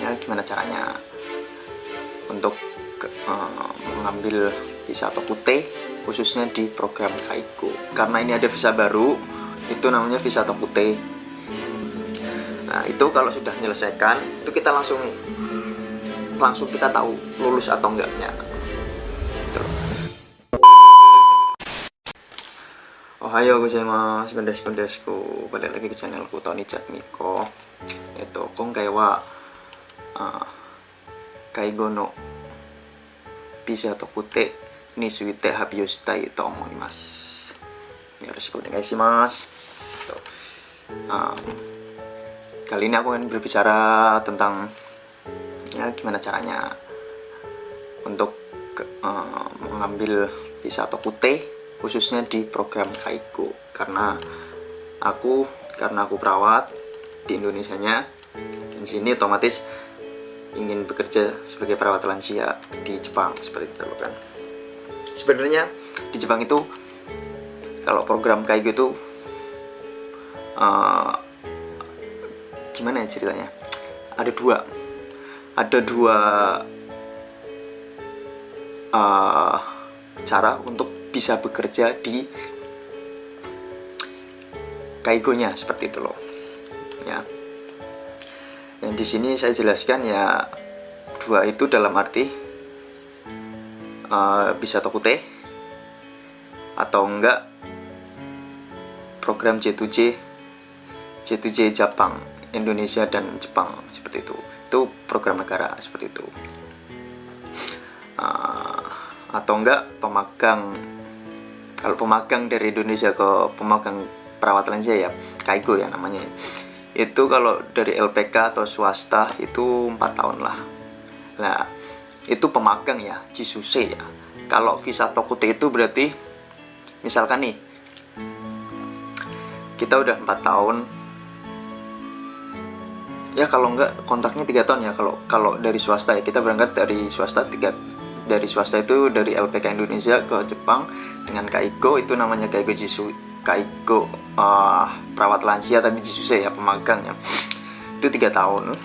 ya gimana caranya untuk mengambil visa Tokute khususnya di program Kaigo. Karena ini ada visa baru, itu namanya visa Tokute. Nah itu kalau sudah menyelesaikan, itu kita langsung kita tahu lulus atau enggaknya. Ohayo gozaimasu, bendesku, balik lagi ke channelku Tony Jatmiko. Konkai wa Kaigo no visa Tokute ni suite happy shitai to omoimasu. Yoroshiku onegaishimasu. Kali ini aku akan berbicara tentang ya gimana caranya untuk mengambil visa Tokute khususnya di program Kaigo. Karena aku perawat di Indonesianya, di sini otomatis ingin bekerja sebagai perawat lansia di Jepang seperti itu kan. Sebenarnya di Jepang itu kalau program Kaigo itu gimana ya ceritanya? Ada dua cara untuk bisa bekerja di Kaigonya seperti itu loh. Ya. Yang di sini saya jelaskan ya dua itu dalam arti visa Tokute atau enggak program J2J Jepang, Indonesia dan Jepang seperti itu. Itu program negara seperti itu. Atau enggak pemagang. Kalau pemagang dari Indonesia ke pemagang perawat lansia ya Kaigo ya namanya. Itu kalau dari LPK atau swasta itu 4 tahun lah. Nah itu pemagang ya, Jisuse ya. Kalau visa Tokute itu berarti misalkan nih kita udah 4 tahun ya, kalau enggak kontraknya 3 tahun ya. Kalau dari swasta ya, kita berangkat dari swasta itu dari LPK Indonesia ke Jepang dengan Kaigo, itu namanya Kaigo perawat lansia tapi Jisuse ya, pemagang ya. Itu 3 tahun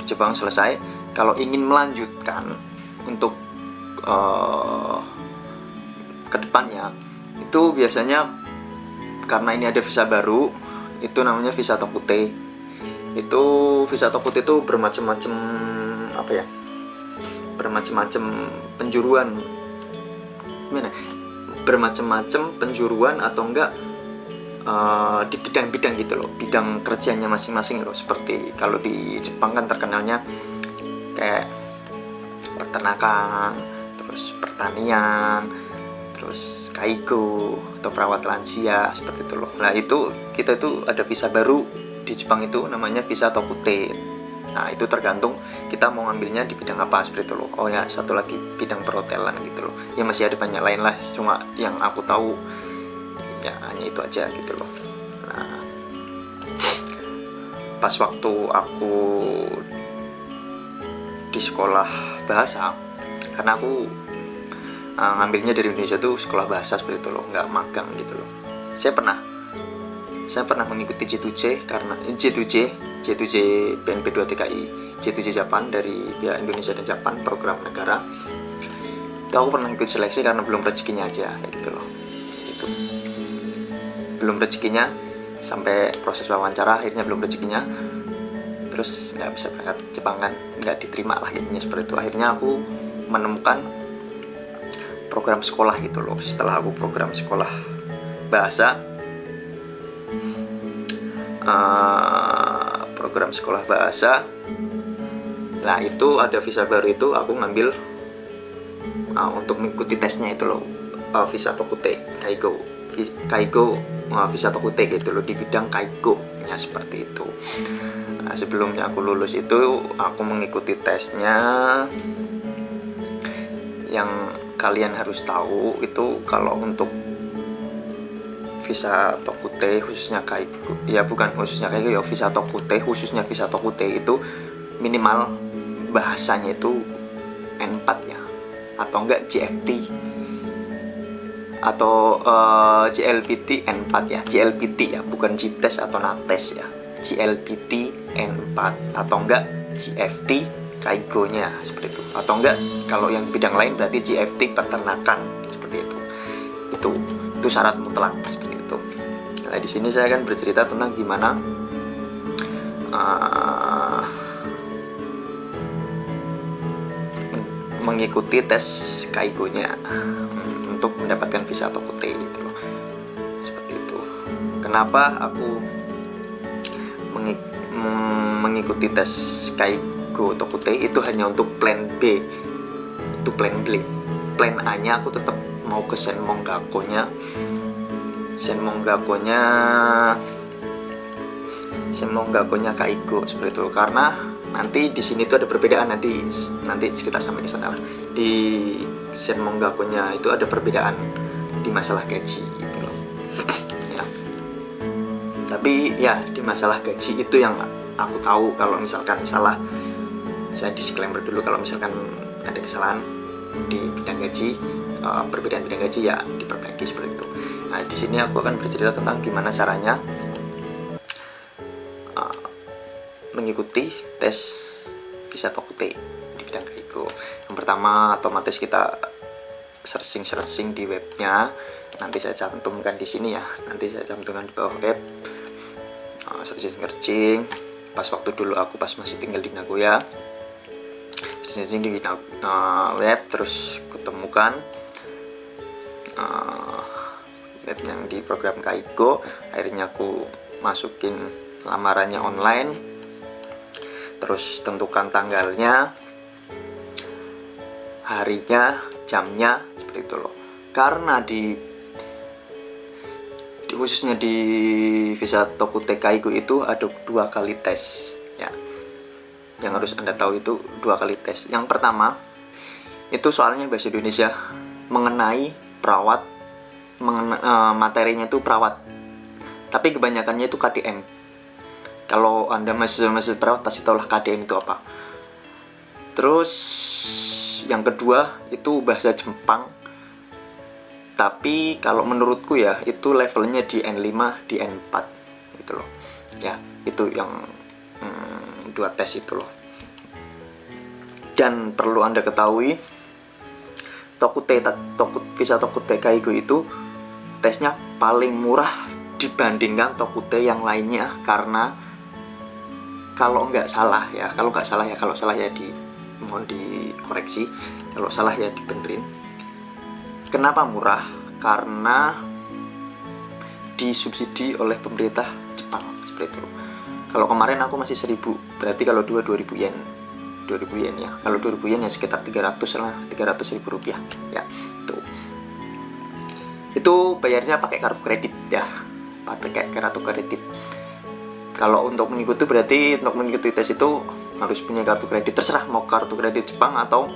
di Jepang selesai. Kalau ingin melanjutkan untuk ke depannya, itu biasanya karena ini ada visa baru, itu namanya visa Tokute. Itu visa Tokute itu bermacam-macam penjuruan. Gimana? Bermacam-macam penjuruan atau enggak di bidang-bidang gitu loh, bidang kerjanya masing-masing loh. Seperti kalau di Jepang kan terkenalnya kayak peternakan, terus pertanian, terus Kaigo atau perawat lansia seperti itu loh. Nah itu kita itu ada visa baru di Jepang itu namanya visa Tokute. Nah itu tergantung kita mau ngambilnya di bidang apa seperti itu loh. Oh ya satu lagi bidang perhotelan gitu loh. Ya masih ada banyak lain lah, cuma yang aku tahu ya hanya itu aja gitu loh. Nah pas waktu aku di sekolah bahasa, karena aku ngambilnya dari Indonesia tuh sekolah bahasa seperti itu loh, nggak magang gitu loh. Saya pernah mengikuti J2J karena J2J PNP2 TKI J2J Japan dari pihak Indonesia dan Japan, program negara. Itu aku pernah ikut seleksi karena belum rezekinya aja kayak gitu loh. Itu belum rezekinya sampai proses wawancara, akhirnya belum rezekinya, terus nggak bisa berangkat Jepang kan, nggak diterima lah intinya seperti itu. Akhirnya aku menemukan program sekolah gitu loh. Setelah aku program sekolah bahasa, nah itu ada visa baru, itu aku ngambil untuk mengikuti tesnya itu loh, visa Tokute Kaigo visa Tokute gitu loh, di bidang Kaigo ya seperti itu. Nah, sebelumnya aku lulus itu aku mengikuti tesnya. Yang kalian harus tahu itu kalau untuk visa Tokute khususnya Kaigo, ya bukan khususnya Kaigo ya, visa Tokute khususnya visa Tokute itu minimal bahasanya itu N4 ya, atau enggak JFT atau JLPT N4 ya, JLPT ya, bukan JITES atau NATES ya, JLPT N4 atau enggak GFT Kaigo-nya seperti itu, atau enggak kalau yang bidang lain berarti GFT peternakan seperti itu. Itu syarat mutlak seperti itu. Nah, di sini saya akan bercerita tentang gimana mengikuti tes Kaigo-nya untuk mendapatkan visa Tokute gitu loh. Seperti itu. Kenapa aku mengikuti tes Kaigo Tokute itu hanya untuk plan B. Itu plan B. Plan A-nya aku tetap mau ke Senmong-Gakko-nya Kaigo seperti itu, karena nanti di sini tuh ada perbedaan, nanti cerita sampai ke sana lah. Di Senmong-Gakko-nya itu ada perbedaan di masalah gaji gitu loh. Ya. Tapi ya di masalah gaji itu yang aku tahu, kalau misalkan salah saya disclaimer dulu, kalau misalkan ada kesalahan di bidang gaji, perbedaan bidang gaji ya diperbaiki seperti itu. Nah, di sini aku akan bercerita tentang gimana caranya mengikuti tes visa Tokute di bidang Kaigo. Yang pertama, otomatis kita searching di webnya. Nanti saya cantumkan di sini ya. Nanti saya cantumkan di bawah web. Searching. Pas waktu dulu aku pas masih tinggal di Nagoya. Searching di web, terus kutemukan web yang di program Kaigo. Akhirnya aku masukin lamarannya online. Terus tentukan tanggalnya, harinya, jamnya seperti itu loh. Karena khususnya di visa Tokute Kaigo itu ada 2 kali tes ya. Yang harus Anda tahu itu 2 kali tes. Yang pertama itu soalnya bahasa Indonesia mengenai perawat, materinya itu perawat. Tapi kebanyakannya itu KDM. Kalau Anda mahasiswa perawat pasti tahulah KDM itu apa. Terus yang kedua itu bahasa Jepang. Tapi kalau menurutku ya itu levelnya di N5, di N4 gitu loh. Ya, itu yang 2 tes itu loh. Dan perlu Anda ketahui, visa Tokute Kaigo itu tesnya paling murah dibandingkan Tokute yang lainnya, karena kalau salah ya mohon dikoreksi, kalau salah ya dibenerin. Kenapa murah? Karena disubsidi oleh pemerintah Jepang seperti itu. Kalau kemarin aku masih 1000, berarti kalau 2000 yen ya. Kalau 2000 yen ya sekitar 300.000 rupiah ya. Itu bayarnya pakai kartu kredit ya. Pakai kartu kredit. Kalau untuk mengikuti tes itu harus punya kartu kredit, terserah mau kartu kredit Jepang atau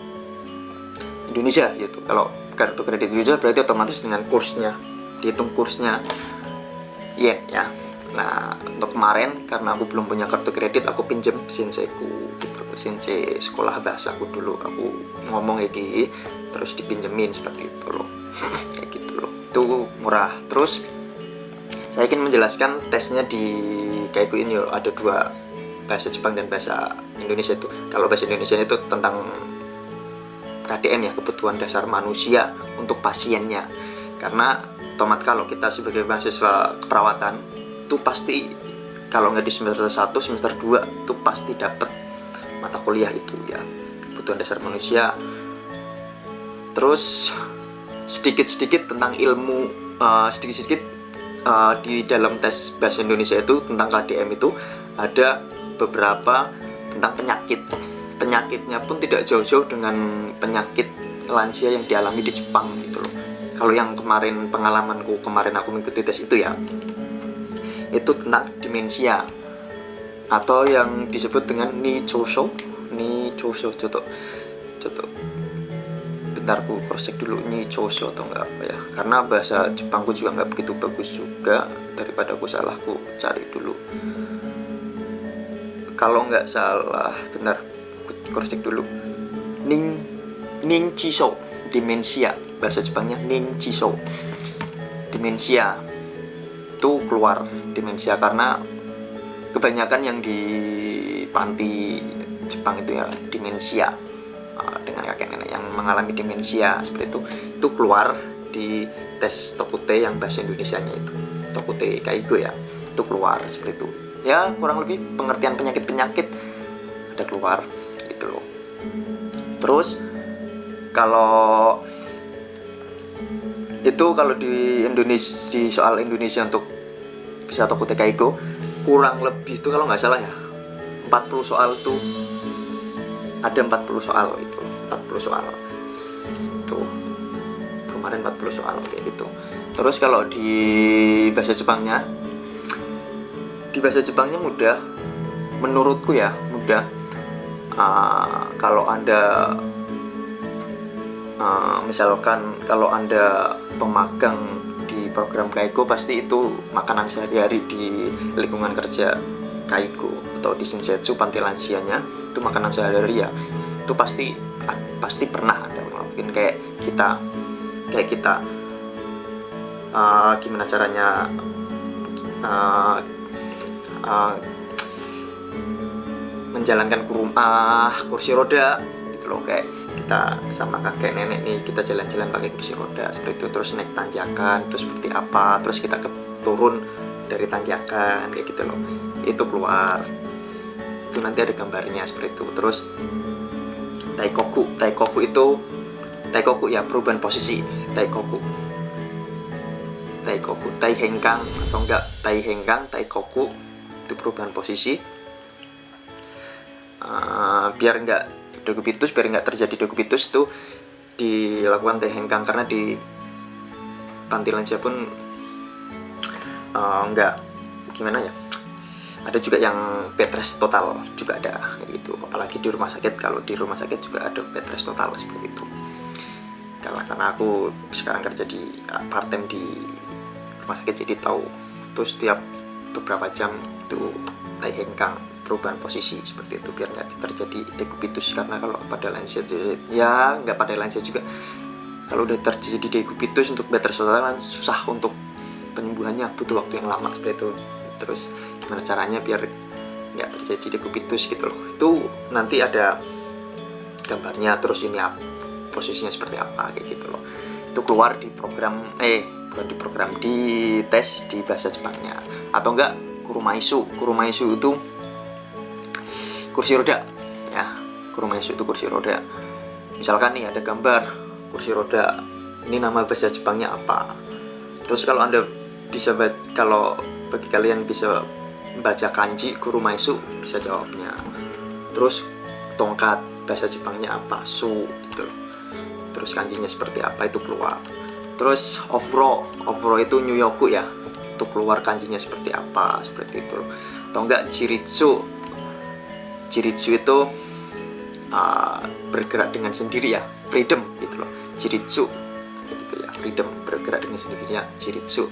Indonesia gitu. Kalau kartu kredit Indonesia berarti otomatis dengan kursnya, dihitung kursnya yen ya. Nah, untuk kemarin karena aku belum punya kartu kredit, aku pinjem senseiku gitu. Sensei sekolah bahasaku dulu, aku ngomong kayak terus dipinjemin seperti itu loh. Kayak gitu loh. Itu murah. Terus saya ingin menjelaskan tesnya di Kaigo ini ada 2, bahasa Jepang dan bahasa Indonesia itu. Kalau bahasa Indonesia itu tentang KDM ya, kebutuhan dasar manusia untuk pasiennya. Karena otomatis kalau kita sebagai mahasiswa keperawatan itu pasti kalau nggak di semester 1, semester 2 itu pasti dapat mata kuliah itu ya, kebutuhan dasar manusia. Terus sedikit-sedikit tentang ilmu, di dalam tes bahasa Indonesia itu tentang KDM itu ada beberapa tentang penyakitnya pun tidak jauh-jauh dengan penyakit lansia yang dialami di Jepang gitu loh. Kalau yang pengalamanku kemarin aku mengikuti tes itu ya, itu tentang demensia atau yang disebut dengan nichosho. Coba bentar aku cross check dulu nichosho atau enggak apa ya, karena bahasa Jepangku juga enggak begitu bagus juga, daripada aku salah aku cari dulu. Kalau enggak salah, bentar aku cross check dulu. Ninchiso, demensia, bahasa Jepangnya ninchiso. Demensia itu keluar demensia karena kebanyakan yang di panti Jepang itu ya demensia, dengan kakek nenek yang mengalami demensia seperti itu keluar di tes Tokute yang bahasa Indonesianya itu Tokute Kaigo ya, itu keluar seperti itu ya, kurang lebih pengertian penyakit ada keluar gitu loh. Terus kalau di Indonesia, di soal Indonesia untuk bisa Tokute Kaigo kurang lebih itu kalau nggak salah ya 40 soal tuh, ada 40 soal itu, 40 soal tuh kemarin 40 soal kayak gitu. Terus kalau di bahasa Jepangnya mudah, menurutku ya mudah. Kalau Anda misalkan kalau Anda pemagang di program Kaigo, pasti itu makanan sehari-hari di lingkungan kerja Kaigo atau di Shinsetsu panti lansianya, itu makanan sehari-hari ya, itu pasti pernah ada. Mungkin kayak kita gimana caranya menjalankan kursi roda gitu loh, kayak kita sama kakek nenek nih, kita jalan-jalan pakai kursi roda seperti itu, terus naik tanjakan terus seperti apa, terus kita turun dari tanjakan kayak gitu loh, itu keluar, itu nanti ada gambarnya seperti itu. Terus taikoku ya perubahan posisi, taikoku tai hengkang atau enggak tai hengkang, taikoku itu perubahan posisi, biar enggak degubitus, biar enggak terjadi degubitus itu dilakukan tai hengkang, karena di panti lansia pun enggak gimana ya, ada juga yang bed rest total juga ada gitu, apalagi di rumah sakit. Kalau di rumah sakit juga ada bed rest total seperti itu. Karena aku sekarang kerja di part time di rumah sakit, jadi tahu. Terus setiap beberapa jam itu tai hengkang, perubahan posisi seperti itu, biar nggak terjadi degubitus. Karena kalau pada lansia ya nggak pada lansia juga, kalau udah terjadi degubitus untuk bed rest total kan susah untuk penyembuhannya, butuh waktu yang lama seperti itu. Terus gimana caranya biar nggak terjadi degubitus gitu loh, itu nanti ada gambarnya. Terus ini posisinya seperti apa kayak gitu loh, itu keluar di program di tes di bahasa Jepangnya. Atau enggak kurumaisu itu kursi roda ya, kurumaisu itu kursi roda. Misalkan nih ada gambar kursi roda, ini nama bahasa Jepangnya apa. Terus kalau Anda bisa kalau bagi kalian bisa baca kanji kurumaisu, bisa jawabnya. Terus tongkat bahasa Jepangnya apa, su gitu. Terus kanjinya seperti apa, itu keluar. Terus ofro itu nyuyoku ya, itu keluar kanjinya seperti apa, seperti itu. Atau enggak jiritsu itu bergerak dengan sendiri ya, freedom gitu loh, jiritsu gitu ya, freedom, bergerak dengan sendirinya, jiritsu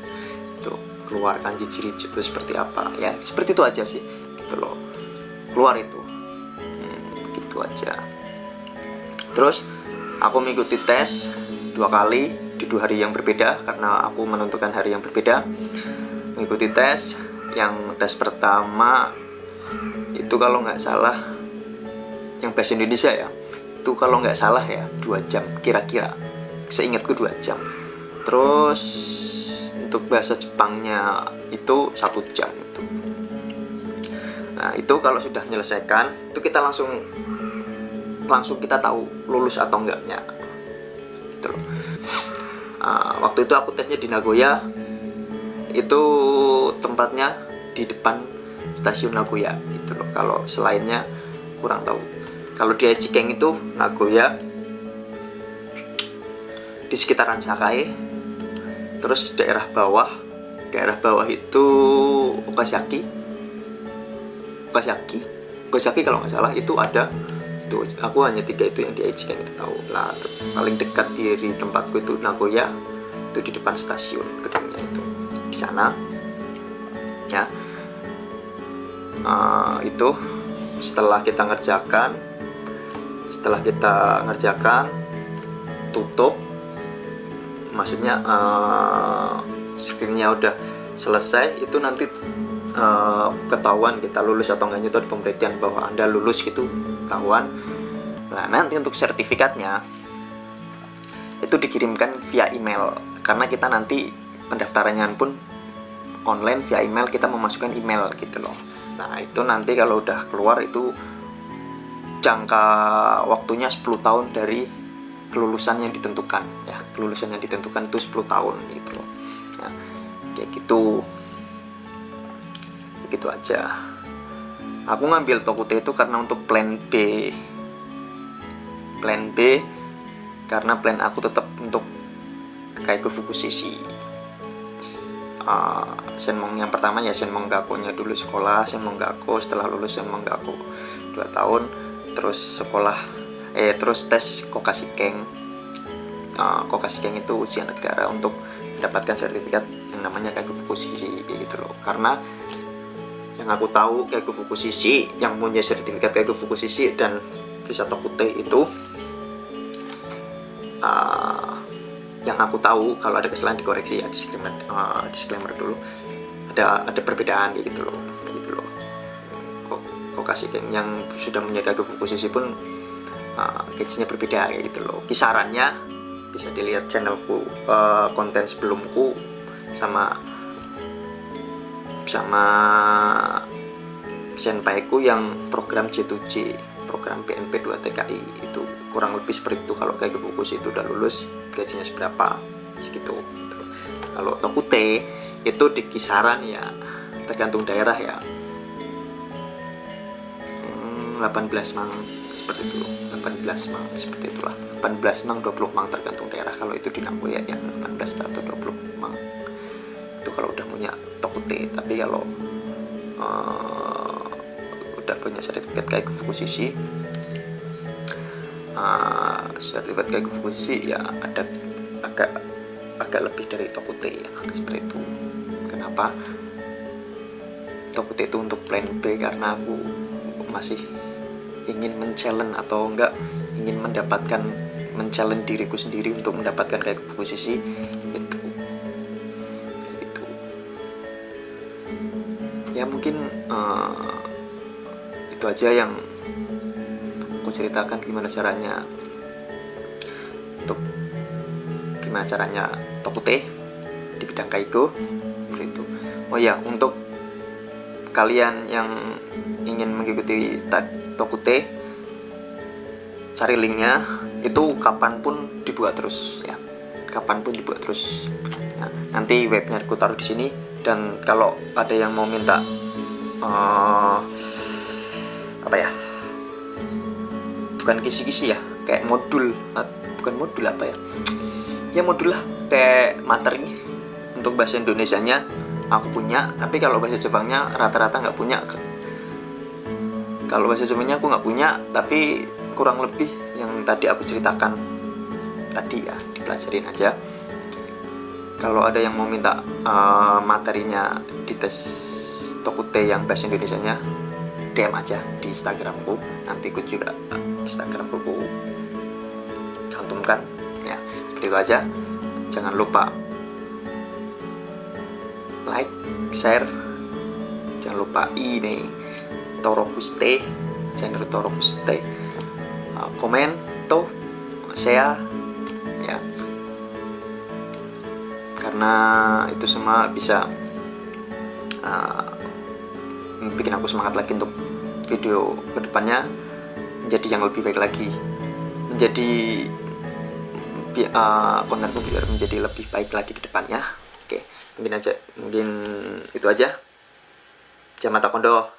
itu keluar kanji jiritsu itu seperti apa ya, seperti itu aja sih gitu loh, keluar itu gitu aja. Terus aku mengikuti tes 2 kali di 2 hari yang berbeda, karena aku menentukan hari yang berbeda. Mengikuti tes, yang tes pertama itu kalau nggak salah yang bahasa Indonesia ya, itu kalau nggak salah ya 2 jam kira-kira, seingatku 2 jam. Terus untuk bahasa Jepangnya itu 1 jam itu. Nah itu kalau sudah menyelesaikan itu kita langsung kita tahu lulus atau enggaknya gitu loh. Waktu itu aku tesnya di Nagoya, itu tempatnya di depan stasiun Nagoya gitu loh. Kalau selainnya kurang tahu. Kalau di Aichikeng itu Nagoya, di sekitaran Sakai, terus daerah bawah itu Okazaki kalau nggak salah itu ada. Tuh, aku hanya 3 itu yang di Aichikeng itu tahu lah. Paling dekat dari tempatku itu Nagoya, itu di depan stasiun gedungnya itu, di sana ya. Itu setelah kita ngerjakan tutup, maksudnya screennya udah selesai, itu nanti ketahuan kita lulus atau enggaknya itu ada pemberitahuan bahwa Anda lulus gitu, ketahuan. Nah, nanti untuk sertifikatnya itu dikirimkan via email, karena kita nanti pendaftarannya pun online via email, kita memasukkan email gitu loh. Nah, itu nanti kalau udah keluar itu jangka waktunya 10 tahun dari kelulusan yang ditentukan ya. Kelulusan yang ditentukan itu 10 tahun gitu loh. Nah, kayak gitu. Begitu aja. Aku ngambil Tokute itu karena untuk plan B. Plan B karena plan aku tetap untuk Kaigo Fukushiki. Senmong yang pertama ya Senmong Gakko-nya dulu sekolah, Senmong Gakko, setelah lulus Senmong Gakko 2 tahun, terus sekolah terus tes Kokashikeng. Kokashikeng itu ujian negara untuk mendapatkan sertifikat yang namanya Kaigo Fukushiki gitu loh. Karena yang aku tahu Kaigo Fukushiki yang punya sertifikat Kaigo Fukushiki dan visa Tokute itu yang aku tahu, kalau ada kesalahan dikoreksi ya, disclaimer dulu, ada perbedaan gitu loh. Kokashikeng yang sudah punya Kaigo Fukushiki pun gajinya berbeda gitu loh. Kisarannya bisa dilihat channelku, konten sebelumku sama senpaiku yang program J2J, program PNP2 TKI itu kurang lebih seperti itu. Kalau Kaigo Fukushiki itu udah lulus gajinya seberapa segitu. Kalau Tokute itu di kisaran ya tergantung daerah ya, 18 mang seperti itu, 18 mang seperti itulah, 18 mang 20 mang tergantung daerah. Kalau itu di Nagoya ya 18 atau 20 mang itu kalau udah punya Tokute. Tapi kalau udah punya sertifikat Kaigo Fukushiki, sertifikat Kaigo Fukushiki ya ada agak lebih dari Tokute ya, seperti itu. Kenapa Tokute itu untuk plan B? Karena aku masih ingin men-challenge atau enggak ingin men-challenge diriku sendiri untuk mendapatkan Kaigo Fukushiki itu. Ya mungkin itu aja yang aku ceritakan, gimana caranya Tokute di bidang Kaigo itu. Oh ya, untuk kalian yang ingin mengikuti Tokute, cari linknya, itu kapanpun dibuat terus ya, kapanpun dibuat terus. Nah, nanti webnya aku taruh di sini. Dan kalau ada yang mau minta apa ya, bukan kisi-kisi ya, kayak modul, bukan modul apa ya modul lah, kayak materi untuk bahasa Indonesianya aku punya. Tapi kalau bahasa Jepangnya rata-rata nggak punya. Kalau bahasa Jepangnya aku nggak punya, tapi kurang lebih yang tadi aku ceritakan tadi ya, dipelajarin aja. Kalau ada yang mau minta materinya di tes Tokute yang bahasa Indonesianya, DM aja di Instagramku. Nanti aku juga Instagramku cantumkan ya. Seperti itu aja. Jangan lupa like, share, jangan lupa ini Toropuste, channel Toropuste, komen tuh share ya, karena itu semua bisa bikin aku semangat lagi untuk video kedepannya menjadi yang lebih baik lagi, menjadi kontenku biar menjadi lebih baik lagi ke depannya. Oke, mungkin itu aja. Jamata kondo.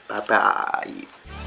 Bye bye.